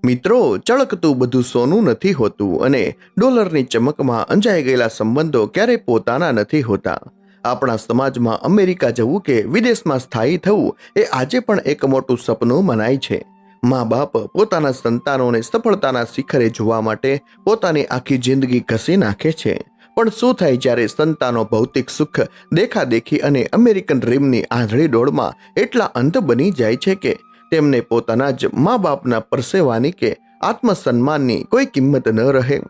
મિત્રો, ચળકતું બધું સોનું નથી હોતું અને ડોલરની ચમકમાં અંજાઈ ગયેલા સંબંધો ક્યારેય પોતાના નથી હોતા. આપણા સમાજમાં અમેરિકા જવું કે વિદેશમાં સ્થાયી થવું એ આજે પણ એક મોટું સપનું મનાય છે. મા બાપ પોતાના સંતાનોને સફળતાના શિખરે જોવા માટે પોતાની આખી જિંદગી ઘસી નાખે છે. પણ શું થાય જ્યારે સંતાનો ભૌતિક સુખ, દેખાદેખી અને અમેરિકન ડ્રીમની આંધળી દોડમાં એટલા અંધ બની જાય છે કે તેમને પોતાના જ મા બાપના પરસેવાની કે આત્મસન્માનની કોઈ કિંમત ન રહે.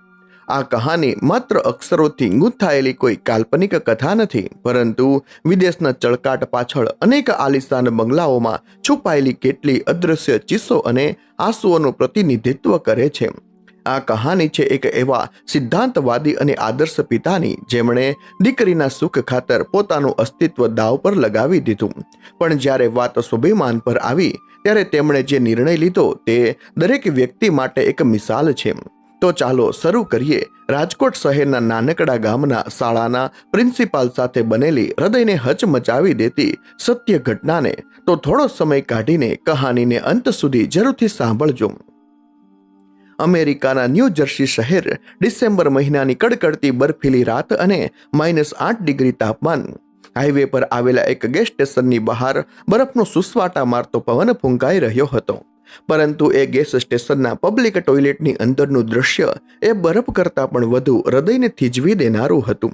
આ કહાની માત્ર અક્ષરોથી ગૂંથાયેલી કોઈ કાલ્પનિક કથા નથી, પરંતુ વિદેશના ચળકાટ પાછળ અનેક આલિશાન બંગલાઓમાં છુપાયેલી કેટલી અદૃશ્ય ચીસો અને આંસુઓનું પ્રતિનિધિત્વ કરે છે. આ કહાની છે એક એવા સિદ્ધાંતવાદી અને આદર્શ પિતાની જેમણે દીકરીના સુખ ખાતર પોતાનું અસ્તિત્વ દાવ પર લગાવી દીધું. પણ જ્યારે વાત સ્વાભિમાન પર આવી ત્યારે તેમણે જે નિર્ણય લીધો તે દરેક વ્યક્તિ માટે એક મિસાલ છે. તો ચાલો શરૂ કરીએ રાજકોટ શહેરના નાનકડા ગામના શાળાના પ્રિન્સિપાલ સાથે બનેલી હૃદયને હચમચાવી દેતી સત્ય ઘટનાને. તો થોડો સમય કાઢીને કહાનીને અંત સુધી જરૂરથી સાંભળજો. અમેરિકાના ન્યૂ જર્સી શહેર, ડિસેમ્બર મહિનાની કડકડતી બર્ફીલી રાત અને -8 ડિગ્રી તાપમાન. હાઈવે પર આવેલા એક ગેસ સ્ટેશનની બહાર બરફનો સુસવાટા મારતો પવન ફૂંકાઈ રહ્યો હતો. પરંતુ એ ગેસ સ્ટેશનના પબ્લિક ટોયલેટની અંદરનું દૃશ્ય એ બરફ કરતાં પણ વધુ હૃદયને થીજવી દેનારું હતું.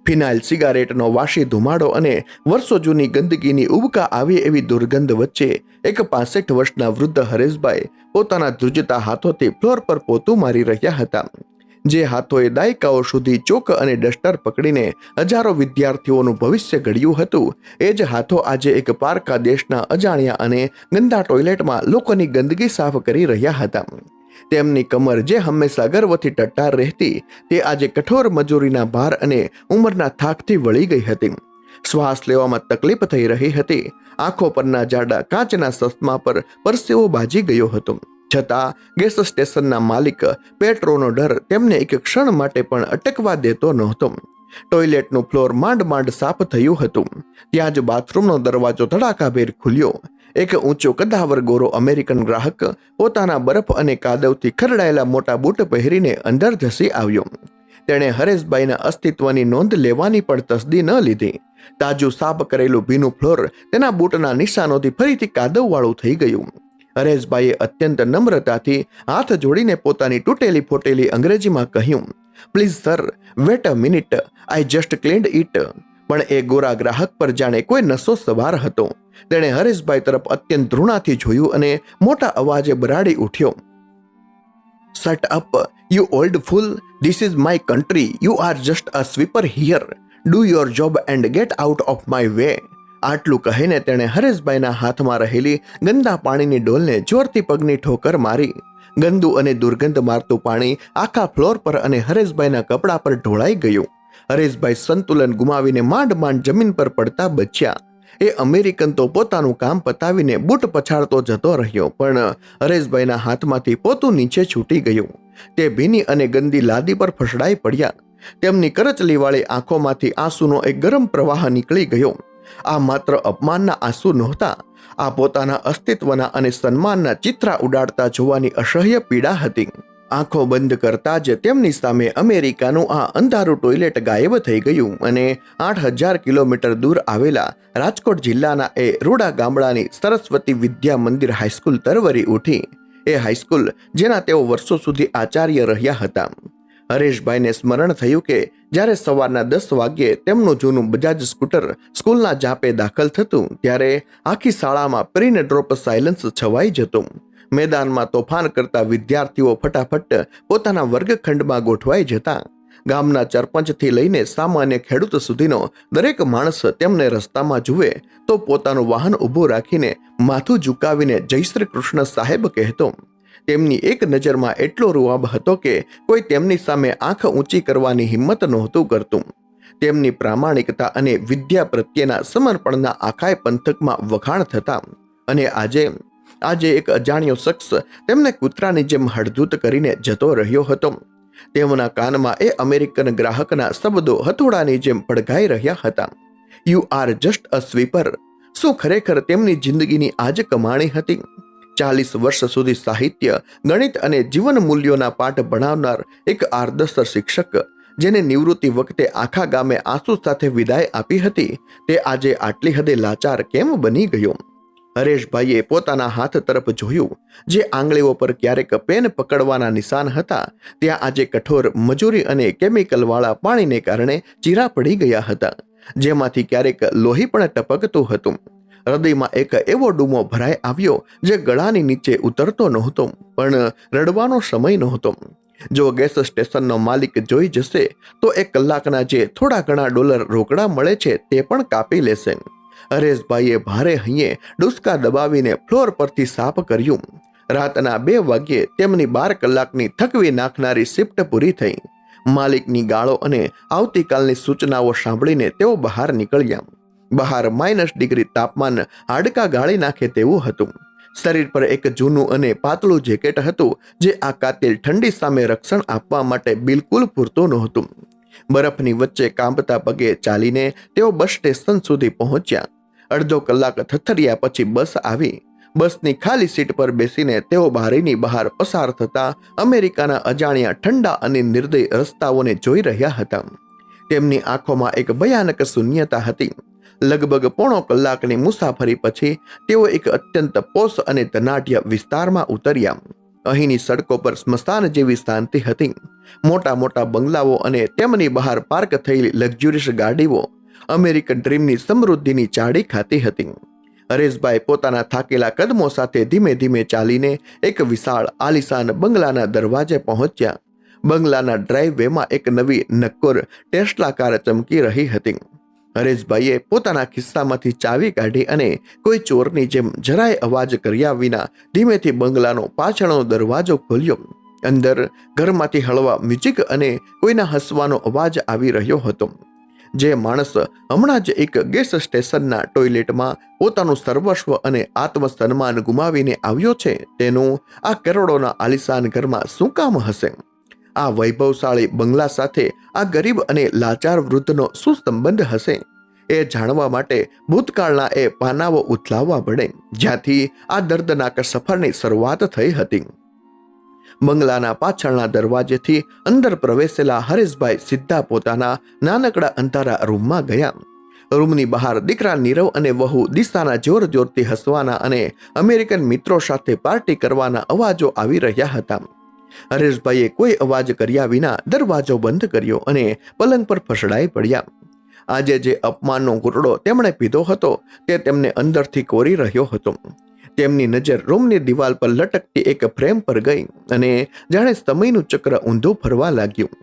ફિનાઇલ સિગારેટનો વાસી ધુમાડો અને વર્ષો જૂની ગંદકીની ઉબકા આવી એવી દુર્ગંધ વચ્ચે એક 65 વર્ષના વૃદ્ધ હરેશભાઈ પોતાના ધ્રુજતા હાથોથી ફ્લોર પર પોતું મારી રહ્યા હતા. જે હાથોએ દાયકાઓ સુધી ચોક અને ડસ્ટર પકડીને હજારો વિદ્યાર્થીઓનું ભવિષ્ય ઘડ્યું હતું, એ જ હાથો આજે એક પારકા દેશના અજાણ્યા અને ગંદા ટોયલેટમાં લોકોની ગંદકી સાફ કરી રહ્યા હતા. તેમની કમર જે હંમેશા ગર્વથી ટટ્ટાર રહેતી, તે આજે કઠોર મજૂરીના ભાર અને ઉંમરના થાકથી વળી ગઈ હતી. શ્વાસ લેવામાં તકલીફ થઈ રહી હતી. આંખો પરના જાડા કાચના ચશ્મા પર પરસેવો બાજી ગયો હતો. છતાં ગેસ સ્ટેશનના માલિક પેટ્રોનો ડર તેમને એક ક્ષણ માટે પણ અટકવા દેતો નહોતો. ટોયલેટનું ફ્લોર માંડ સાફ થયું હતું. ત્યાં જ બાથરૂમનો દરવાજો ધડાકાભેર ખુલ્યો. એક ઊંચો કદાવર ગોરો અમેરિકન ગ્રાહક પોતાના બરફ અને કાદવથી ખરડાયેલા મોટા બૂટ પહેરીને અંદર ધસી આવ્યો. તેણે હરેશભાઈના અસ્તિત્વની નોંધ લેવાની પણ તસદી ન લીધી. તાજું સાફ કરેલું ભીનું ફ્લોર તેના બૂટના નિશાનોથી ફરીથી કાદવવાળું થઈ ગયું. હરેશભાઈએ અત્યંત નમ્રતાથી હાથ જોડીને પોતાની તૂટેલી ફોટેલી અંગ્રેજીમાં કહ્યું, "please sir, wait a minute, I just cleaned it." પણ એ ગોરા ગ્રાહક પર જાણે કોઈ નશો સવાર હતો. તેણે હરેશભાઈ તરફ અત્યંત ધૃણાથી જોયું અને મોટા અવાજે બરાડી ઉઠ્યો, "shut up, you old full. This is my country. You are just a sweeper here. Do your job and get out of my way." આટલું કહીને તેણે હરેશભાઈના હાથમાં રહેલી ગંદા પાણીની ડોલને જોરથી પગની ઠોકર મારી. ગંદુ અને દુર્ગંધ મારતું પાણી આખા ફ્લોર પર અને હરેશભાઈના કપડા પર ઢોળાઈ ગયું. હરેશભાઈ સંતુલન ગુમાવીને માંડ જમીન પર પડતા બચ્યા. એ અમેરિકન તો પોતાનું કામ પતાવીને બૂટ પછાડતો જતો રહ્યો, પણ હરેશભાઈના હાથમાંથી પોતું નીચે છૂટી ગયું. તે ભીની અને ગંદી લાદી પર ફસડાઈ પડ્યા. તેમની કરચલીવાળી આંખોમાંથી આંસુનો એક ગરમ પ્રવાહ નીકળી ગયો. આ માત્ર અપમાનના આંસુ નહોતા, આ પોતાના અસ્તિત્વના અને સન્માનના ચિત્રા ઉડાડતા જોવાની અસહ્ય પીડા હતી. આંખો બંધ કરતા જ તેમની સામે અમેરિકાનું આ અંધારું ટોયલેટ ગાયબ થઈ ગયું અને 8000 કિલોમીટર દૂર આવેલા રાજકોટ જિલ્લાના એ રૂડા ગામડાની સરસ્વતી વિદ્યા મંદિર હાઈસ્કૂલ તરવરી ઉઠી. એ હાઈસ્કૂલ જેના તેઓ વર્ષો સુધી આચાર્ય રહ્યા હતા. હરેશભાઈને સ્મરણ થયું કે જ્યારે સવારના 10 વાગ્યે તેમનું જૂનું બજાજ સ્કૂટર સ્કૂલના જાપે દાખલ થતું, ત્યારે આખી શાળામાં પ્રીન ડ્રોપ સાયલન્સ છવાઈ જતું. મેદાનમાં તોફાન કરતા વિદ્યાર્થીઓ ફટાફટ પોતાના વર્ગખંડમાં ગોઠવાઈ જતા. ગામના સરપંચથી લઈને સામાન્ય ખેડૂત સુધીનો દરેક માણસ તેમને રસ્તામાં જુએ તો પોતાનું વાહન ઊભું રાખીને માથું ઝુકાવીને જય શ્રી કૃષ્ણ સાહેબ કહેતો. તેમની એક નજરમાં એટલો રૂઆબ હતો કે કોઈ તેમની સામે આંખ ઊંચી કરવાની હિંમત નહોતું કરતું. તેમની પ્રામાણિકતા અને વિદ્યા પ્રત્યેના સમર્પણના આખાય પંથકમાં વખાણ થતા. અને આજે એક અજાણ્યો શખ્સ તેમને કૂતરાની જેમ હડધૂત કરીને જતો રહ્યો હતો. તેમના કાનમાં એ અમેરિકન ગ્રાહકના શબ્દો હથોડાની જેમ પડઘાઈ રહ્યા હતા, "you are just a sweeper." શું ખરેખર તેમની જિંદગીની આજ કમાણી હતી? 40 વર્ષ સુધી સાહિત્ય, ગણિત અને જીવન મૂલ્યોના પાઠ ભણાવનાર એક આદર્શ શિક્ષક, જેને નિવૃત્તિ વખતે આખા ગામે આંસુ સાથે વિદાય આપી હતી, તે આજે આટલી હદે લાચાર કેમ બની ગયો? હરેશભાઈએ પોતાના હાથ તરફ જોયું. જે આંગળીઓ પર ક્યારેક પેન પકડવાના નિશાન હતા, ત્યાં આજે કઠોર મજૂરી અને કેમિકલવાળા પાણીને કારણે ચીરા પડી ગયા હતા, જેમાંથી ક્યારેક લોહી પણ ટપકતું હતું. હૃદયમાં એક એવો ડૂમો ભરાઈ આવ્યો જે ગળાની નીચે ઉતરતો નહોતો, પણ રડવાનો સમય નહોતો. જો ગેસ સ્ટેશનનો માલિક જોઈ જશે તો 1 કલાકના જે થોડા ઘણા ડોલર રોકડા મળે છે તે પણ કાપી લેશે. હરેશભાઈએ ભારે હૈયે ડુસકા દબાવીને ફ્લોર પરથી સાફ કર્યું. રાતના 2 વાગ્યે તેમની 12 કલાકની થકવી નાખનારી શિફ્ટ પૂરી થઈ. માલિકની ગાળો અને આવતીકાલની સૂચનાઓ સાંભળીને તેઓ બહાર નીકળ્યા. બહાર -ડિગ્રી તાપમાન હાડકા ગાળી નાખે તેવું હતું. શરીર પર એક જૂનું અને પાતળું જેકેટ હતું, જે આ કાતિલ ઠંડી સામે રક્ષણ આપવા માટે બિલકુલ પૂરતું નહોતું. બરફની વચ્ચે કાંપતા પગે ચાલીને તેઓ બસ સ્ટેશન સુધી પહોંચ્યા. અડધો કલાક થથર્યા પછી બસ આવી. બસની ખાલી સીટ પર બેસીને તેઓ બારીની બહાર પસાર થતા અમેરિકાના અજાણ્યા ઠંડા અને નિર્દય રસ્તાઓને જોઈ રહ્યા હતા. તેમની આંખોમાં એક ભયાનક શૂન્યતા હતી. લગભગ પોણો કલાકની મુસાફરી પછી તેઓ એક અત્યંત પોશ અને ધનાઢ્ય વિસ્તારમાં ઉતર્યા. અહીંની સડકો પર સ્મશાન જેવી શાંતિ હતી. મોટા મોટા બંગલાઓ અને તેમની બહાર પાર્ક થયેલી લક્ઝુરિયસ ગાડીઓ અમેરિકન ડ્રીમની સમૃદ્ધિની ચાડી ખાતી હતી. હરેશભાઈ પોતાના થાકેલા કદમો સાથે ધીમે ધીમે ચાલીને એક વિશાળ આલિશાન બંગલાના દરવાજે પહોંચ્યા. બંગલાના ડ્રાઈવેમાં એક નવી નક્કોર ટેસ્લા કાર ચમકી રહી હતી. હરેશભાઈએ પોતાના ખિસ્સામાંથી ચાવી કાઢી અને કોઈ ચોરની જેમ જરાય અવાજ કર્યા વિના ધીમેથી બંગલાનો પાછળનો દરવાજો ખોલ્યો. અંદર ઘરમાંથી હળવા મ્યુઝિક અને કોઈના હસવાનો અવાજ આવી રહ્યો હતો. જે માણસ હમણાં જ એક ગેસ સ્ટેશનના ટોયલેટમાં પોતાનું સર્વસ્વ અને આત્મસન્માન ગુમાવીને આવ્યો છે, તેનું આ કરોડોના આલિશાન ઘરમાં શું કામ હશે? આ વૈભવશાળી બંગલા સાથે આ ગરીબ અને લાચાર વૃદ્ધનો શું સંબંધ હશે? એ જાણવા માટે ભૂતકાળના એ પાનાઓ ઉથલાવવા પડે, જ્યાંથી આ દર્દનાક સફરની શરૂઆત થઈ હતી. બંગલાના પાછળના દરવાજેથી અંદર પ્રવેશેલા હરેશભાઈ સીધા પોતાના નાનકડા અંધારા રૂમમાં ગયા. રૂમની બહાર દીકરા નીરવ અને વહુ દિશાના જોર જોરથી હસવાના અને અમેરિકન મિત્રો સાથે પાર્ટી કરવાના અવાજો આવી રહ્યા હતા. હરેશભાઈએ કોઈ અવાજ કર્યા વિના દરવાજો બંધ કર્યો અને પલંગ પર ફસડાઈ પડ્યા. આજે જે અપમાનનો ઘૂંટડો તેમણે પીધો હતો તે તેમને અંદરથી કોરી રહ્યો હતો. તેમની નજર રૂમની દિવાલ પર લટકતી એક ફ્રેમ પર ગઈ અને જાણે સમયનું ચક્ર ઊંધું ફરવા લાગ્યું.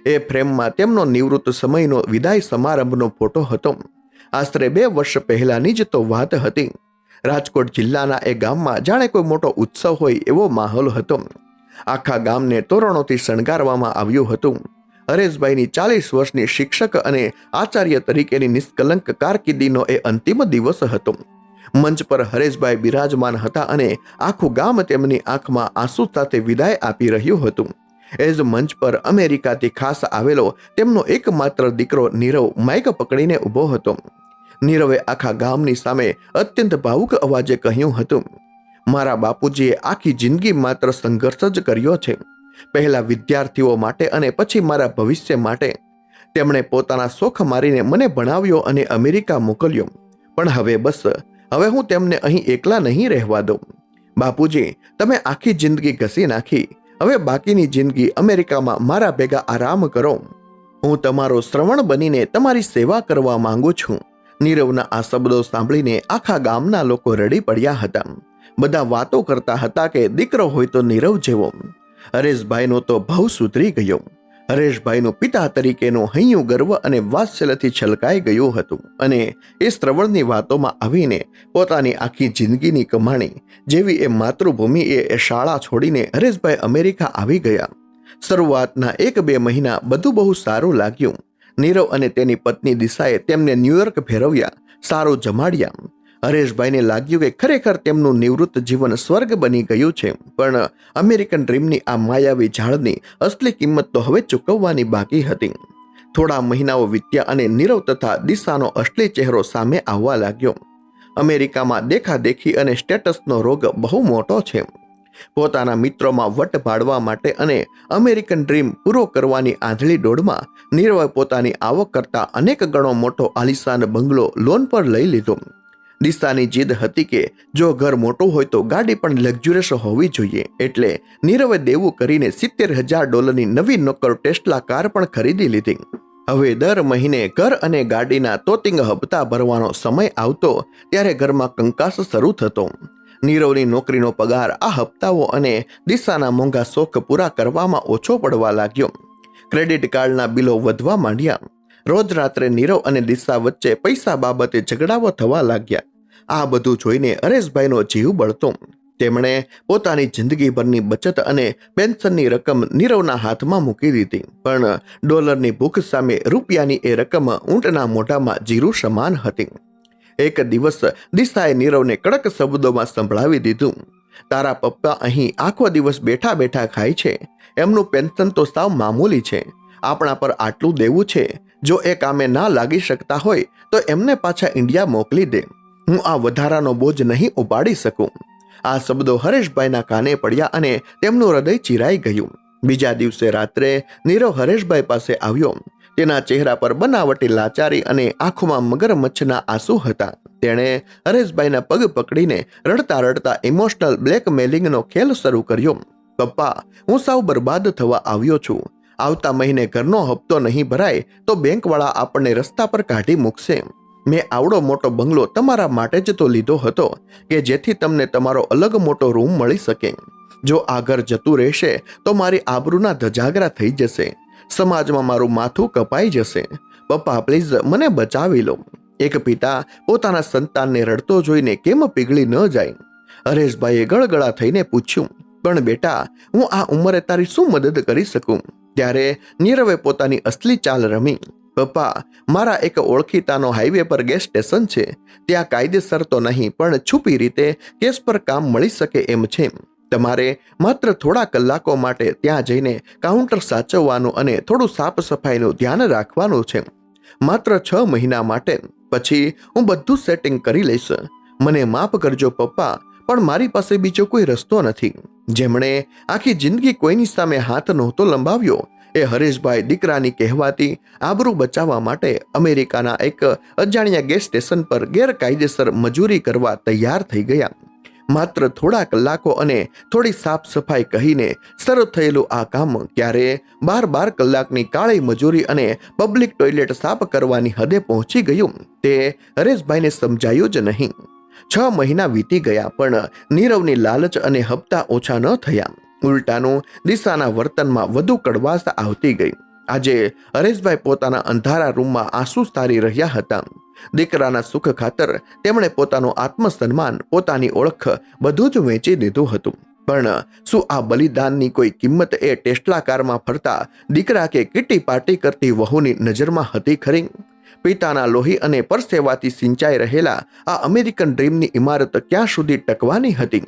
એ ફ્રેમમાં તેમનો નિવૃત્ત સમયનો વિદાય સમારંભનો ફોટો હતો. આશરે 2 વર્ષ પહેલાની જ તો વાત હતી. રાજકોટ જિલ્લાના એ ગામમાં જાણે કોઈ મોટો ઉત્સવ હોય એવો માહોલ હતો. આખા ગામને તોરણોથી શણગારવામાં આવ્યું હતું. હરેશભાઈની 40 વર્ષની શિક્ષક અને આચાર્ય તરીકેની નિષ્કલંક કારકિર્દીનો એ અંતિમ દિવસ હતો. મંચ પર હરેશભાઈ બિરાજમાન હતા અને આખું ગામ તેમની આંખમાં આંસુ સાથે વિદાય આપી રહ્યું હતું. એ જ મંચ પર અમેરિકાથી ખાસ આવેલો તેમનો એકમાત્ર દીકરો નીરવ માઇક પકડીને ઊભો હતો. નીરવે આખા ગામની સામે અત્યંત ભાવુક અવાજે કહ્યું હતું, મારા બાપુજીએ આખી જિંદગી માત્ર સંઘર્ષ જ કર્યો છે. પહેલા વિદ્યાર્થીઓ માટે અને પછી મારા ભવિષ્ય માટે. તેમણે પોતાના શોખ મારીને મને ભણાવ્યો અને અમેરિકા મોકલ્યો. પણ હવે બસ, હવે હું તેમને અહીં એકલા નહીં રહેવા દઉં. બાપુજી, તમે આખી જિંદગી ઘસી નાખી. હવે બાકીની જિંદગી અમેરિકામાં મારા ભેગા આરામ કરો. હું તમારો શ્રવણ બનીને તમારી સેવા કરવા માંગુ છું. નીરવના આ શબ્દો સાંભળીને આખા ગામના લોકો રડી પડ્યા હતા. બધા વાતો કરતા હતા કે દીકરો હોય તો નીરવ જેવો. હરેશભાઈનો તો ભાવ સુધરી ગયો. હરેશભાઈનું પિતા તરીકેનું હૈયું ગર્વ અને વાત્સલ્યથી છલકાઈ ગયું હતું અને એ શ્રવણની વાતોમાં આવીને પોતાની આખી જિંદગીની કમાણી જેવી એ માતૃભૂમિ એ શાળા છોડીને હરેશભાઈ અમેરિકા આવી ગયા. શરૂઆતના 1-2 મહિના બધું બહુ સારું લાગ્યું. નીરવ અને તેની પત્ની દિશાએ તેમને ન્યૂયોર્ક ફેરવ્યા, સારું જમાડ્યા. હરેશભાઈને લાગ્યું કે ખરેખર તેમનું નિવૃત્ત જીવન સ્વર્ગ બની ગયું છે, પણ અમેરિકન ડ્રીમની આ માયાવી ઝાડની અસલી કિંમત તો હવે ચૂકવવાની બાકી હતી. થોડા મહિનાઓ વીત્યા અને નીરવ તથા દિશાનો અસલી ચહેરો સામે આવવા લાગ્યો. અમેરિકામાં દેખાદેખી અને સ્ટેટસનો રોગ બહુ મોટો છે. પોતાના મિત્રોમાં વટ પાડવા માટે અને અમેરિકન ડ્રીમ પૂરો કરવાની આંધળી દોડમાં નીરવે પોતાની આવક કરતા અનેક ગણો મોટો આલિશાન બંગલો લોન પર લઈ લીધો. દિશાની જીદ હતી કે જો ઘર મોટું હોય તો ગાડી પણ લક્ઝુરિયસ હોવી જોઈએ, એટલે નીરવે દેવું કરીને $70,000 નવી નોકર ટેસ્લા કાર પણ ખરીદી લીધી. હવે દર મહિને ઘર અને ગાડીના તોતિંગ હપ્તા ભરવાનો સમય આવતો ત્યારે ઘરમાં કંકાસ શરૂ થતો. નીરવની નોકરીનો પગાર આ હપ્તાઓ અને દિશાના મોંઘા શોખ પૂરા કરવામાં ઓછો પડવા લાગ્યો. ક્રેડિટ કાર્ડના બિલો વધવા માંડ્યા. રોજ રાત્રે નીરવ અને દિશા વચ્ચે પૈસા બાબતે ઝઘડાઓ થવા લાગ્યા. આ બધું જોઈને હરેશભાઈનો જીવ બળતો. તેમણે પોતાની જિંદગીભરની બચત અને પેન્શનની રકમ નીરવના હાથમાં મૂકી દીધી, પણ ડોલરની ભૂખ સામે રૂપિયાની એ રકમ ઊંટના મોઢામાં જીરું સમાન હતી. એક દિવસ દિશાએ નીરવને કડક શબ્દોમાં સંભળાવી દીધું, તારા પપ્પા અહીં આખો દિવસ બેઠા બેઠા ખાય છે, એમનું પેન્શન તો સાવ મામૂલી છે, આપણા પર આટલું દેવું છે, જો એ કામે ના લાગી શકતા હોય તો એમને પાછા ઇન્ડિયા મોકલી દે, હું આ વધારાનો બોજ નહીં ઉપાડી શકું. આ શબ્દો હરેશભાઈના કાને પડ્યા અને તેમનું હૃદય ચીરાઈ ગયું. બીજા દિવસે રાત્રે નીરવ હરેશભાઈ પાસે આવ્યો. તેના ચહેરા પર બનાવટી લાચારી અને આંખોમાં મગરમચ્છના આંસુ હતા. તેણે હરેશભાઈના પગ પકડીને રડતા રડતા ઇમોશનલ બ્લેકમેલિંગનો ખેલ શરૂ કર્યો. પપ્પા, હું સાવ બરબાદ થવા આવ્યો છું. આવતા મહિને ઘરનો હપ્તો નહીં ભરાય તો બેંકવાળા આપણને રસ્તા પર કાઢી મૂકશે. મેં આવડો મોટો બંગલો તમારા માટે જ તો લીધો હતો કે જેથી તમને તમારો અલગ મોટો રૂમ મળી શકે. જો આ ઘર જતું રહેશે તો મારી આબરૂના ધજાગરા થઈ જશે, સમાજમાં મારું માથું કપાઈ જશે. પપ્પા, પ્લીઝ મને બચાવી લો. એક પિતા પોતાના સંતાનને રડતો જોઈને કેમ પીગળી ન જાય? હરેશભાઈએ ગળગળા થઈને પૂછ્યું, પણ બેટા, હું આ ઉંમરે તારી શું મદદ કરી શકું? ત્યારે નીરવે પોતાની અસલી ચાલ રમી. પપ્પા, મારા એક ઓળખીતાનો હાઈવે પર ગેસ સ્ટેશન છે. ત્યાં કાયદેસર તો નહીં પણ છુપી રીતે કેસ પર કામ મળી શકે એમ છે. તમારે માત્ર થોડા કલાકો માટે ત્યાં જઈને કાઉન્ટર સાચવવાનું અને થોડું સાફ સફાઈનું ધ્યાન રાખવાનું છે. માત્ર 6 મહિના માટે. પછી હું બધું સેટિંગ કરી લઈશ. મને માફ કરજો પપ્પા, પણ મારી પાસે બીજો કોઈ રસ્તો નથી. જેમણે આખી જિંદગી કોઈની સામે હાથ નહોતો લંબાવ્યો એ હરેશભાઈ દીકરાની કહેવાતી આબરૂ બચાવવા માટે અમેરિકાના એક અજાણ્યા ગેસ સ્ટેશન પર ગેરકાયદેસર મજૂરી કરવા તૈયાર થઈ ગયા. માત્ર થોડા કલાકો અને થોડી સાફ સફાઈ કહીને શરૂ થયેલું આ કામ ક્યારે 12 કલાકની કાળી મજૂરી અને પબ્લિક ટોયલેટ સાફ કરવાની હદે પહોંચી ગયું તે હરેશભાઈને સમજાયું જ નહીં. 6 મહિના વીતી ગયા પણ નીરવની લાલચ અને હપ્તા ઓછા ન થયા. ઉલટાનું દિશાના વર્તનમાં વધુ કડવાશ આવતી ગઈ. આજે હરેશભાઈ પોતાના અંધારા રૂમમાં આંસુ સારી રહ્યા હતા. દીકરાના સુખ ખાતર તેમણે પોતાનું આત્મસન્માન, પોતાની ઓળખ બધું જ વેચી દીધું હતું. પણ શું આ બલિદાનની કોઈ કિંમત એ ટેસ્લા કારમાં ફરતા દીકરા કે કીટી પાર્ટી કરતી વહુની નજરમાં હતી ખરી? પિતાના લોહી અને પરસેવાથી સિંચાઈ રહેલા આ અમેરિકન ડ્રીમની ઇમારત ક્યાં સુધી ટકવાની હતી?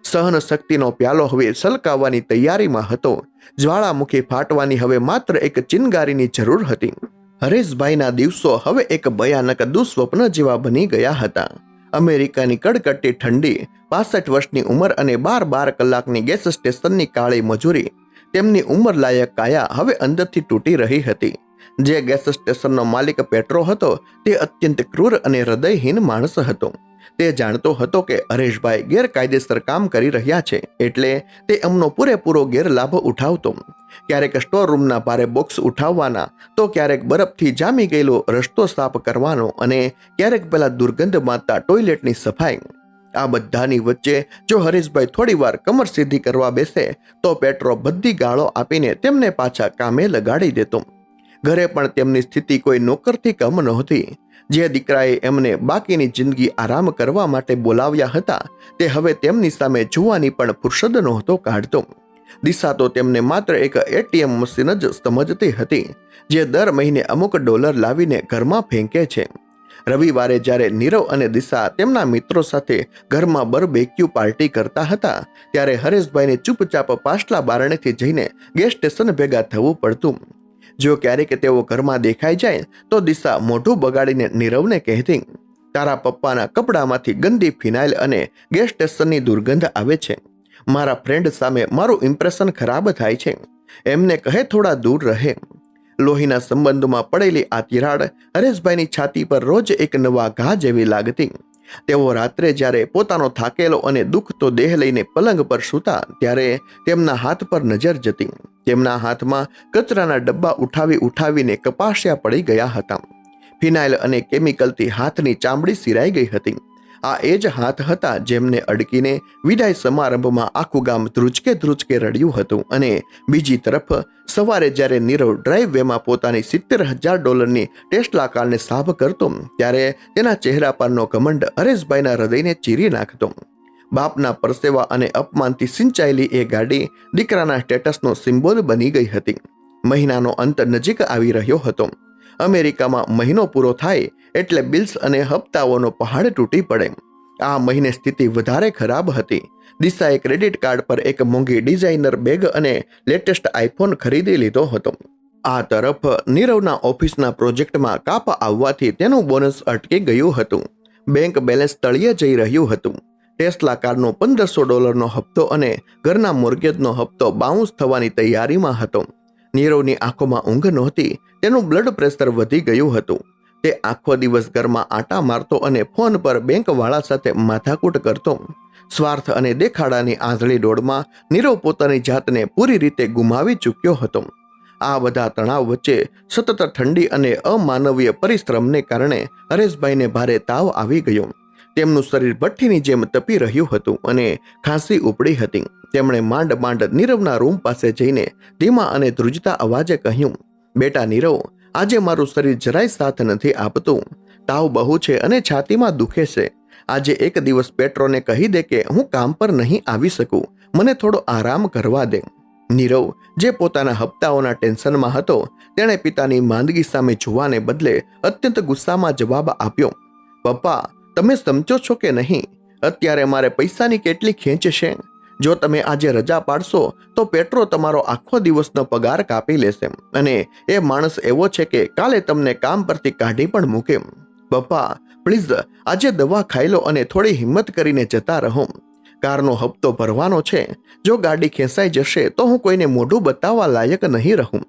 સહન શક્તિનો પ્યાલો હવે સલકાવવાની તૈયારીમાં હતો. જ્વાળામુખી ફાટવાની હવે માત્ર એક ચિનગારીની જરૂર હતી. હરેશભાઈના દિવસો હવે એક ભયાનક દુઃસ્વપ્ન જેવા બની ગયા હતા. અમેરિકાની કડકડતી ઠંડી, 65 વર્ષની ઉંમર અને 12 કલાકની ગેસ સ્ટેશનની કાળી મજૂરી. તેમની ઉંમરલાયક કાયા હવે અંદરથી તૂટી રહી હતી. જે ગેસ સ્ટેશનનો માલિક પેટ્રો હતો તે અત્યંત ક્રૂર અને હૃદયહીન માણસ હતો. તે જાણતો હતો કે હરેશભાઈ ગેરકાયદેસર કામ કરી રહ્યા છે, એટલે તે એમનો પૂરેપૂરો ગેરલાભ ઉઠાવતો. ક્યારેક સ્ટોર રૂમના ભારે બોક્સ ઉઠાવવાના, તો ક્યારેક બરફથી જામી ગયેલો રસ્તો સાફ કરવાનો અને ક્યારેક પેલા દુર્ગંધ મારતા ટોયલેટની સફાઈ. આ બધાની વચ્ચે જો હરેશભાઈ થોડીવાર કમર સીધી કરવા બેસે તો પેટ્રો બધી ગાળો આપીને તેમને પાછા કામે લગાડી દેતો. ઘરે પણ તેમની સ્થિતિ કોઈ નોકરથી કમ નહોતી. જે દીકરાએ એમને બાકીની જિંદગી આરામ કરવા માટે બોલાવ્યા હતા તે હવે તેમની સામે જોવાની પણ ફુરસદ નહોતો કાઢતો. દિશા તો તેમને માત્ર એક એટીએમ મશીન જ સમજતી હતી, જે દર મહિને અમુક ડોલર લાવીને ઘરમાં ફેંકે છે. રવિવારે જ્યારે નીરવ અને દિશા તેમના મિત્રો સાથે ઘરમાં બરબેક્યુ પાર્ટી કરતા હતા ત્યારે હરેશભાઈને ચૂપચાપ પાછલા બારણેથી જઈને ગેસ સ્ટેશન ભેગા થવું પડતું. જો ક્યારેક તેઓ ઘરમાં દેખાઈ જાય તો દિશા મોઢું બગાડીને નીરવને કહેતી, તારા પપ્પાના કપડામાંથી ગંદી ફિનાઇલ અને ગેસ સ્ટેશનની દુર્ગંધ આવે છે. મારા ફ્રેન્ડ સામે મારું ઇમ્પ્રેશન ખરાબ થાય છે. એમને કહે થોડા દૂર રહે. લોહીના સંબંધમાં પડેલી આ તિરાડ હરેશભાઈની છાતી પર રોજ એક નવા ઘા જેવી લાગતી. તેઓ રાત્રે જ્યારે પોતાનો થાકેલો અને દુખતો દેહ લઈને પલંગ પર સૂતા ત્યારે તેમના હાથ પર નજર જતી. તેમના હાથમાં કચરાના ડબ્બા ઉઠાવીને કપાસિયા પડી ગયા હતા. ફિનાઇલ અને કેમિકલથી હાથની ચામડી સિરાઈ ગઈ હતી. આ એ જ હાથ હતા જેમને અડકીને વિદાય સમારંભમાં આખું ગામ ધ્રુજકે રડ્યું હતું. અને બીજી તરફ સવારે જ્યારે નીરવ ડ્રાઈવ વેમાં પોતાની $70,000 ટેસ્લા કારને સાફ કરતો ત્યારે તેના ચહેરા પરનો ઘમંડ હરેશભાઈના હૃદયને ચીરી નાખતો. બાપના પરસેવા અને અપમાનથી સિંચાયેલી એ ગાડી દીકરાના સ્ટેટસનો સિમ્બોલ બની ગઈ હતી. મહિનાનો અંત નજીક આવી રહ્યો હતો. અમેરિકામાં મહિનો પૂરો થાય એટલે બિલ્સ અને હપ્તાઓનો પહાડ તૂટી પડે. આ મહિને સ્થિતિ વધારે ખરાબ હતી. દિશાએ ક્રેડિટ કાર્ડ પર એક મોંઘી ડિઝાઇનર બેગ અને લેટેસ્ટ આઈફોન ખરીદી લીધો હતો. આ તરફ નીરવના ઓફિસના પ્રોજેક્ટમાં કાપ આવવાથી તેનું બોનસ અટકી ગયું હતું. બેંક બેલેન્સ તળિયે જઈ રહ્યું હતું. ટેસ્લા કારનો $1,500 હપ્તો અને ઘરના મોર્ગેજનો હપ્તો બાઉન્સ થવાની તૈયારીમાં હતો. નીરવની આંખોમાં ઊંઘ નહોતી. તેનું બ્લડ પ્રેશર વધી ગયું હતું. તે આખો દિવસ ઘરમાં આટા મારતો અને ફોન પર બેંકવાળા સાથે માથાકૂટ કરતો. સ્વાર્થ અને દેખાડાની આંધળી દોડમાં નીરવ પોતાની જાતને પૂરી રીતે ગુમાવી ચૂક્યો હતો. આ બધા તણાવ વચ્ચે સતત ઠંડી અને અમાનવીય પરિશ્રમને કારણે હરેશભાઈને ભારે તાવ આવી ગયો. તેમનું શરીર ભઠ્ઠીની જેમ તપી રહ્યું હતું અને ખાંસી ઉપડી હતી. તેમણે માંડ નીરવના રૂમ પાસે જઈને ધીમા અને ધ્રુજતા અવાજે કહ્યું, બેટા નીરવ, આજે મારું શરીર જરાય સાથ નથી આપતું. તાવ બહુ છે અને છાતીમાં દુખે છે. આજે એક દિવસ પેટ્રોને કહી દે કે હું કામ પર નહીં આવી શકું. મને થોડો આરામ કરવા દે. નીરવ, જે પોતાના હપ્તાઓના ટેન્શનમાં હતો, તેણે પિતાની માંદગી સામે જોવાને બદલે અત્યંત ગુસ્સામાં જવાબ આપ્યો, પપ્પા, તમે સમજો છો કે નહીં? અત્યારે મારે પૈસાની કેટલી ખેંચ છે. જો તમે આજે રજા પાડશો તો પેટ્રો તમારો આખો દિવસનો પગાર કાપી લેશે અને એ માણસ એવો છે કે કાલે તમને કામ પરથી કાઢી પણ મૂકે. પપ્પા, પ્લીઝ આજે દવા ખાઈ લો અને થોડી હિંમત કરીને જતા રહો. કારનો હપ્તો ભરવાનો છે. જો ગાડી ખેંચાઈ જશે તો હું કોઈને મોઢું બતાવવા લાયક નહીં રહું.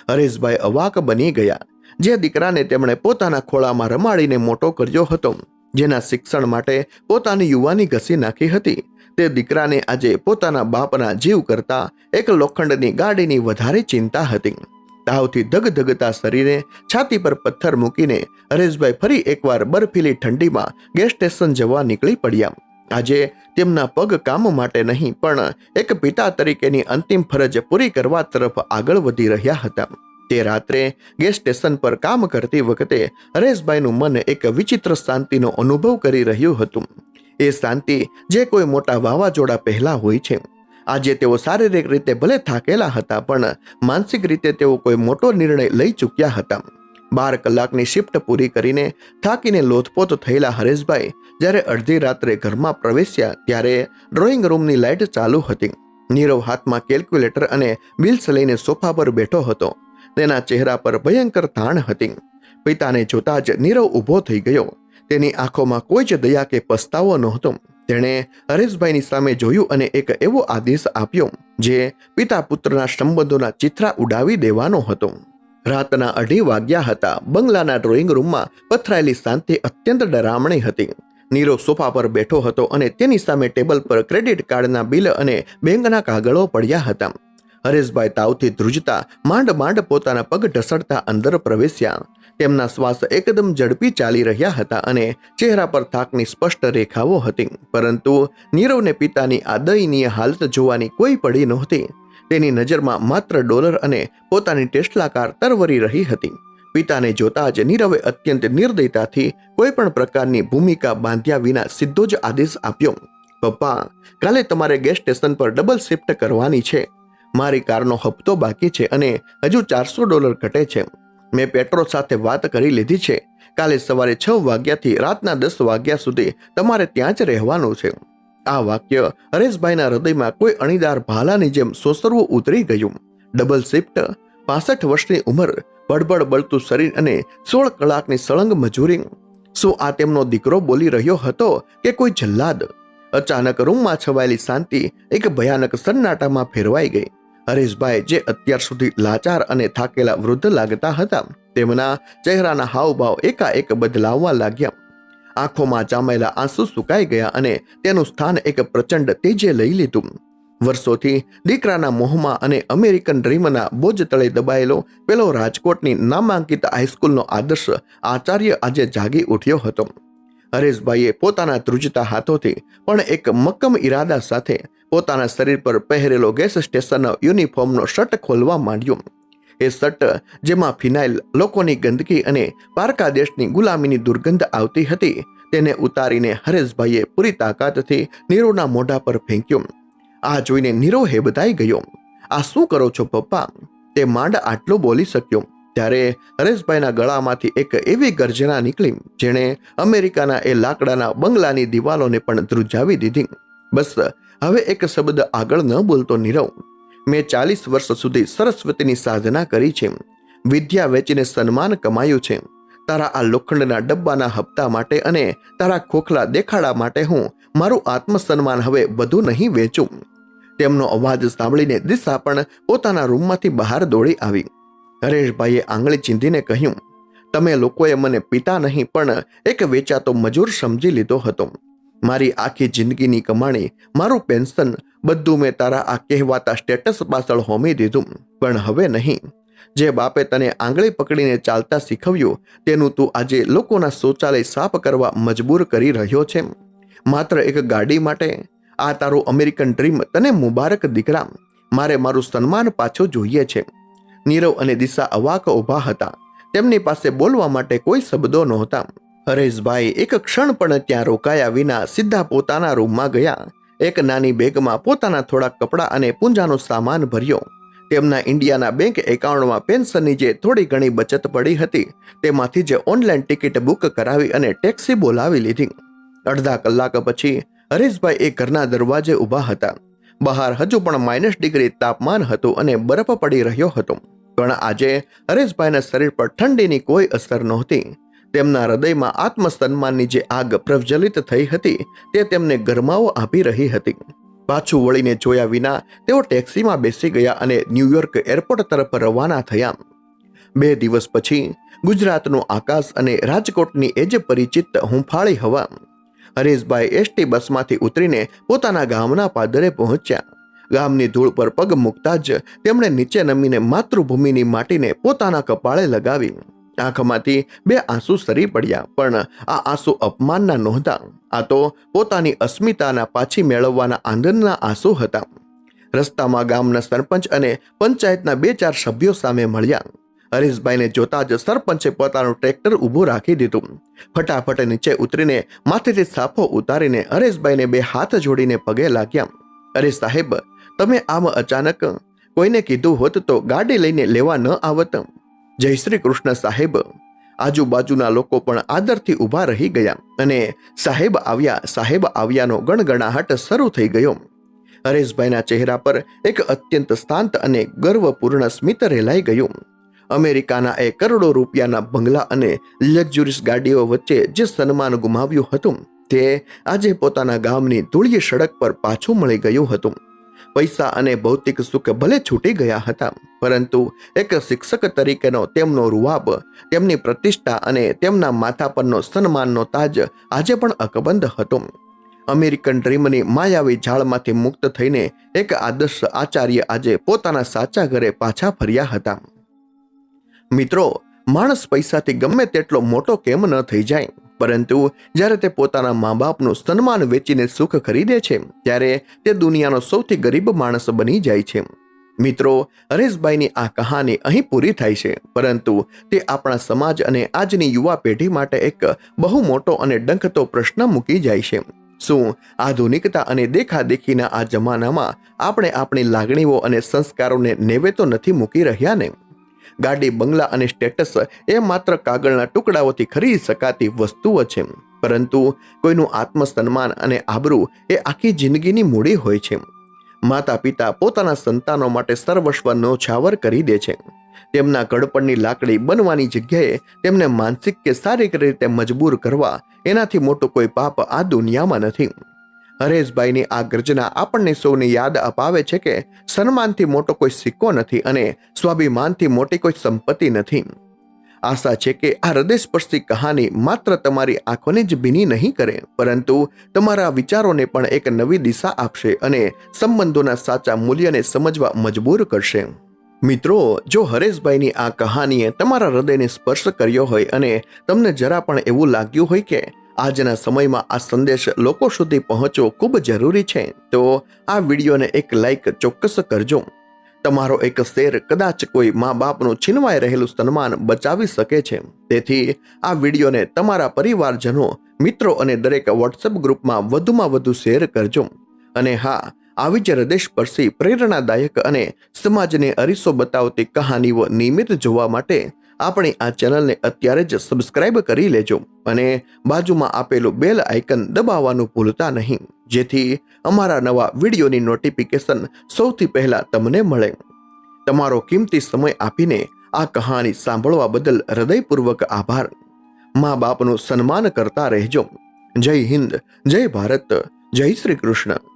હરેશભાઈ અવાક બની ગયા. જે દીકરાને તેમણે પોતાના ખોળામાં રમાડીને મોટો કર્યો હતો, જેના શિક્ષણ માટે પોતાની યુવાની ઘસી નાખી હતી, તે દીકરાને આજે પોતાના બાપના જીવ કરતા એક લોખંડની ગાડીની વધારે ચિંતા હતી. તાવથી ધગધગતા શરીરે છાતી પર પથ્થર મૂકીને હરેશભાઈ ફરી એકવાર બર્ફીલી ઠંડીમાં ગેસ સ્ટેશન જવા નીકળી પડ્યા. આજે તેમના પગ કામ માટે નહીં પણ એક પિતા તરીકેની અંતિમ ફરજ પૂરી કરવા તરફ આગળ વધી રહ્યા હતા. તે રાત્રે ગેસ સ્ટેશન પર કામ કરતી વખતે હરેશભાઈનું મન એક વિચિત્ર શાંતિનો અનુભવ કરી રહ્યું હતું. એ શાંતિ જે કોઈ મોટા વાવાઝોડા પહેલા હોય છે. આજે તેઓ શારીરિક રીતે ભલે થાકેલા હતા પણ માનસિક રીતે તેઓ કોઈ મોટો નિર્ણય લઈ ચૂક્યા હતા. 12 કલાકની શિફ્ટ પૂરી કરીને થાકીને લોથપોથ થયેલા હરેશભાઈ જ્યારે અડધી રાત્રે ઘરમાં પ્રવેશ્યા ત્યારે ડ્રોઈંગ રૂમની લાઇટ ચાલુ હતી. નીરવ હાથમાં કેલ્ક્યુલેટર અને બિલ્સ લઈને સોફા પર બેઠો હતો. તેના ચહેરા પર ભયંકર તાણ હતી. પિતાને જોતા જ નીરવ ઊભો થઈ ગયો. તેની આંખોમાં કોઈ જ દયા કે પસ્તાવો નહોતો. તેણે હરેશભાઈની સામે જોયું અને એક એવો આદેશ આપ્યો જે પિતા પુત્રના સંબંધોના ચિત્રા ઉડાવી દેવાનો હતો. રાતના 2:30 વાગ્યા હતા. બંગલાના ડ્રોઈંગ રૂમમાં પથરાયેલી શાંતિ અત્યંત ડરામણી હતી. નીરવ સોફા પર બેઠો હતો અને તેની સામે ટેબલ પર ક્રેડિટ કાર્ડના બિલ અને બેંકના કાગળો પડ્યા હતા. હરેશભાઈ તાવથી ધ્રુજતા માંડ પોતાના પગ ઢસડતા અંદર પ્રવેશ્યા. તેમના શ્વાસ એકદમ ઝડપી ચાલી રહ્યા હતા અને ચહેરા પર થાકની સ્પષ્ટ રેખાઓ હતી. પરંતુ નીરવને પિતાની આ દયનીય હાલત જોવાની કોઈ પડી નહોતી. તેની નજરમાં માત્ર ડોલર અને પોતાની ટેસ્લા કાર તરવરી રહી હતી. પિતાને જોતા જ નીરવે અત્યંત નિર્દયતાથી કોઈ પણ પ્રકારની ભૂમિકા બાંધ્યા વિના સીધો જ આદેશ આપ્યો, પપ્પા, કાલે તમારે ગેસ સ્ટેશન પર ડબલ શિફ્ટ કરવાની છે. મારી કારનો હપ્તો બાકી છે અને હજુ $400 ઘટે છે. મેં પેટ્રો સાથે વાત કરી લીધી છે. કાલે સવારે 6 વાગ્યાથી રાતના 10 વાગ્યા સુધી તમારે ત્યાં જ રહેવાનું છે. આ વાક્ય હરેશભાઈના હૃદયમાં કોઈ અણીદાર ભાલાની જેમ સોસરવું ઉતરી ગયું. ડબલ શિફ્ટ, 65 વર્ષની ઉંમર, બળબડ બળતું શરીર અને 16 કલાકની સળંગ મજૂરી. શું આ તેમનો દીકરો બોલી રહ્યો હતો કે કોઈ જલ્લાદ? અચાનક રૂમમાં છવાયેલી શાંતિ એક ભયાનક સન્નાટામાં ફેરવાઈ ગઈ. હરેશભાઈ, જે અત્યાર સુધી લાચાર અને થાકેલા વૃદ્ધ લાગતા હતા, તેમના ચહેરાના હાવભાવ એકાએક બદલાવવા લાગ્યા. આંખોમાં જામેલા આંસુ સુકાઈ ગયા અને તેનું સ્થાન એક પ્રચંડ તેજે લઈ લીધું. વર્ષોથી દીકરાના મોહમાં અને અમેરિકન ડ્રીમના બોજ તળે દબાયેલો પેલો રાજકોટની નામાંકિત હાઈસ્કૂલનો આદર્શ આચાર્ય આજે જાગી ઉઠ્યો હતો. હરેશભાઈએ પોતાના ધ્રુજતા હાથોથી પણ એક મક્કમ ઈરાદા સાથે પોતાના શરીર પર પહેરેલો ગેસ સ્ટેશનનો યુનિફોર્મનો શર્ટ ખોલવા માંડ્યો. એ શર્ટ જેમાં ફિનાઇલ, લોકોની ગંદકી અને પારકા દેશની ગુલામીની દુર્ગંધ આવતી હતી, તેને ઉતારીને હરેશભાઈએ પૂરી તાકાતથી નીરુના મોઢા પર ફેંક્યો. આ જોઈને નીરો હેબતાઈ ગયો. આ શું કરો છો પપ્પા? તે માંડ આટલું બોલી શક્યો. ત્યારે હરેશભાઈના ગળામાંથી એક એવી ગર્જના નીકળી જેણે અમેરિકાના એ લાકડાના બંગલાની દિવાલોને પણ ધ્રુજાવી દીધી. બસ, હવે એક શબ્દ આગળ ન બોલતો નીરવ. મેં 40 વર્ષ સુધી સરસ્વતીની સાધના કરી છે, વિદ્યા વેચીને સન્માન કમાયું છે. તારા આ લોખંડના ડબ્બાના હપ્તા માટે અને તારા ખોખલા દેખાડા માટે હું મારું આત્મસન્માન હવે બધું નહીં વેચું. તેમનો અવાજ સાંભળીને દિશા પણ પોતાના રૂમમાંથી બહાર દોડી આવી. હરેશભાઈએ આંગળી ચીંધીને કહ્યું, તમે લોકોએ મને પિતા નહીં પણ એક વેચાતો મજૂર સમજી લીધો હતો. મારી આખી જિંદગીની કમાણી, મારું પેન્શન, બધું મેં તારા આ કહેવાતા સ્ટેટસ પાછળ હોમી દીધું. પણ હવે નહીં. જે બાપે તને આંગળી પકડીને ચાલતા શીખવ્યું, તેનું તું આજે લોકોના શૌચાલય સાફ કરવા મજબૂર કરી રહ્યો છે, માત્ર એક ગાડી માટે. આ તારું અમેરિકન ડ્રીમ તને મુબારક દીકરા. મારે મારું સન્માન પાછું જોઈએ છે. નીરવ અને દિશા અવાક ઊભા હતા. તેમની પાસે બોલવા માટે કોઈ શબ્દો નહોતા. હરેશભાઈ એક ક્ષણ પણ ત્યાં રોકાયા વિના સીધા પોતાના રૂમમાં ગયા. એક નાની બેગમાં પોતાના થોડા કપડાં અને પૂંજાનો સામાન ભર્યો. તેમના ઇન્ડિયાના બેંક એકાઉન્ટમાં પેન્શનની જે થોડી ઘણી બચત પડી હતી, તેમાંથી જ ઓનલાઈન ટિકિટ બુક કરાવી અને ટેક્સી બોલાવી લીધી. અડધા કલાક પછી હરેશભાઈ એ ઘરના દરવાજે ઊભા હતા. બહાર હજુ પણ -ડિગ્રી તાપમાન હતું અને બરફ પડી રહ્યો હતો. પણ આજે હરેશભાઈના શરીર પર ઠંડીની કોઈ અસર નહોતી. તેમના હૃદયમાં આત્મસન્માનની જે આગ પ્રજ્વલિત થઈ હતી, તે તેમને ગરમાવો આપી રહી હતી. પાછું વળીને જોયા વિના તેઓ ટેક્સીમાં બેસી ગયા અને ન્યૂયોર્ક એરપોર્ટ તરફ રવાના થયા. 2 દિવસ પછી ગુજરાતનું આકાશ અને રાજકોટની એ જ પરિચિત હુંફાળી હવા. હરેશભાઈ એસટી બસમાંથી ઉતરીને પોતાના ગામના પાદરે પહોંચ્યા. ગામની ધૂળ પર પગ મૂકતા જ તેમણે નીચે નમીને માતૃભૂમિની માટીને પોતાના કપાળે લગાવી. આંખમાંથી 2 આંસુ સરી પડ્યા, પણ આ આંસુ અપમાનના નહોતા. આ તો પોતાની અસ્મિતાના પાછી મેળવવાના આનંદના આંસુ હતા. રસ્તામાં ગામના સરપંચ અને પંચાયતના 2-4 સભ્યો સામે મળ્યા. હરેશભાઈને જોતા જ સરપંચે પોતાનું ટ્રેક્ટર ઊભું રાખી દીધું. ફટાફટ નીચે ઉતરીને માથેથી સાફો ઉતારીને હરેશભાઈને 2 હાથ જોડીને પગે લાગ્યા. અરે સાહેબ, તમે આમ અચાનક, કોઈને કીધું હોત તો ગાડી લઈને લેવા ન આવત. જય શ્રી કૃષ્ણ સાહેબ. આજુબાજુના લોકો પણ આદરથી ઊભા રહી ગયા અને સાહેબ આવ્યાનો ગણગણાહટ શરૂ થઈ ગયો. હરેશભાઈના ચહેરા પર એક અત્યંત શાંત અને ગર્વપૂર્ણ સ્મિત રેલાઈ ગયું. અમેરિકાના એ કરોડો રૂપિયાના બંગલા અને લક્ઝુરિયસ ગાડીઓ વચ્ચે જે સન્માન ગુમાવ્યું હતું, તે આજે પોતાના ગામની ધૂળિયી સડક પર પાછું મળી ગયું હતું. પૈસા અને ભૌતિક સુખ ભલે છૂટી ગયા હતા, પરંતુ એક શિક્ષક તરીકેનો તેમનો રૂવાબ, તેમની પ્રતિષ્ઠા અને તેમના માથા પરનો સન્માનનો તાજ આજે પણ અકબંધ હતો. અમેરિકન ડ્રીમની માયાવી ઝાળમાંથી મુક્ત થઈને એક આદર્શ આચાર્ય આજે પોતાના સાચા ઘરે પાછા ફર્યા હતા. મિત્રો, માણસ પૈસાથી ગમે તેટલો મોટો કેમ ન થઈ જાય, પરંતુ જ્યારે તે પોતાના મા બાપનું સન્માન વેચીને સુખ ખરીદે છે, ત્યારે તે દુનિયાનો સૌથી ગરીબ માણસ બની જાય છે. મિત્રો, હરેશભાઈની આ કહાની અહીં પૂરી થાય છે, પરંતુ તે આપણા સમાજ અને આજની યુવા પેઢી માટે એક બહુ મોટો અને ડંખતો પ્રશ્ન મૂકી જાય છે. શું આધુનિકતા અને દેખાદેખીના આ જમાનામાં આપણે આપણી લાગણીઓ અને સંસ્કારોને નેવે તો નથી મૂકી રહ્યા ને? ગાડી, બંગલા અને સ્ટેટસ એ માત્ર કાગળના ટુકડાઓથી ખરીદી શકાતી વસ્તુઓ છે, પરંતુ કોઈનું આત્મસન્માન અને આબરૂ એ આખી જિંદગીની મૂડી હોય છે. માતા પિતા પોતાના સંતાનો માટે સર્વસ્વ ન્યોછાવર કરી દે છે, તેમના ગળપણની લાકડી બનવાની જગ્યાએ તેમને માનસિક કે શારીરિક રીતે મજબૂર કરવા એનાથી મોટું કોઈ પાપ આ દુનિયામાં નથી. હરેશભાઈની આ ગર્જના આપણને સૌને યાદ અપાવે છે કે સન્માનથી મોટો કોઈ સિક્કો નથી અને સ્વાભિમાનથી મોટી કોઈ સંપત્તિ નથી. આશા છે કે આ હૃદયસ્પર્શી કહાની માત્ર તમારી આંખોને જ ભીની નહીં કરે, પરંતુ તમારા વિચારોને પણ એક નવી દિશા આપશે અને સંબંધોના સાચા મૂલ્યને સમજવા મજબૂર કરશે. મિત્રો, જો હરેશભાઈની આ કહાનીએ તમારા હૃદયને સ્પર્શ કર્યો હોય અને તમને જરા પણ એવું લાગ્યું હોય કે આજના સમયમાં આ સંદેશ લોકો સુધી પહોંચવો ખૂબ જરૂરી છે, તો આ વિડીયોને એક લાઈક ચોક્કસ કરજો. તમારો એક શેર કદાચ કોઈ મા બાપનું છીનવાઈ રહેલું સન્માન બચાવી શકે છે. તેથી આ વિડીયોને તમારા પરિવારજનો, મિત્રો અને દરેક વોટ્સએપ ગ્રુપમાં વધુમાં વધુ શેર કરજો. અને હા, આવી જ હૃદયસ્પર્શી, પ્રેરણાદાયક અને સમાજને અરીસો બતાવતી કહાનીઓ નિયમિત જોવા માટે આપણી આ ચેનલને અત્યારે જ સબસ્ક્રાઇબ કરી લેજો અને બાજુમાં આપેલું બેલ આઇકન દબાવવાનું ભૂલતા નહીં, જેથી અમારા નવા વિડીયોની નોટિફિકેશન સૌથી પહેલા તમને મળે. તમારો કિંમતી સમય આપીને આ કહાની સાંભળવા બદલ હૃદયપૂર્વક આભાર. મા બાપનું સન્માન કરતા રહેજો. જય હિન્દ, જય ભારત, જય શ્રી કૃષ્ણ.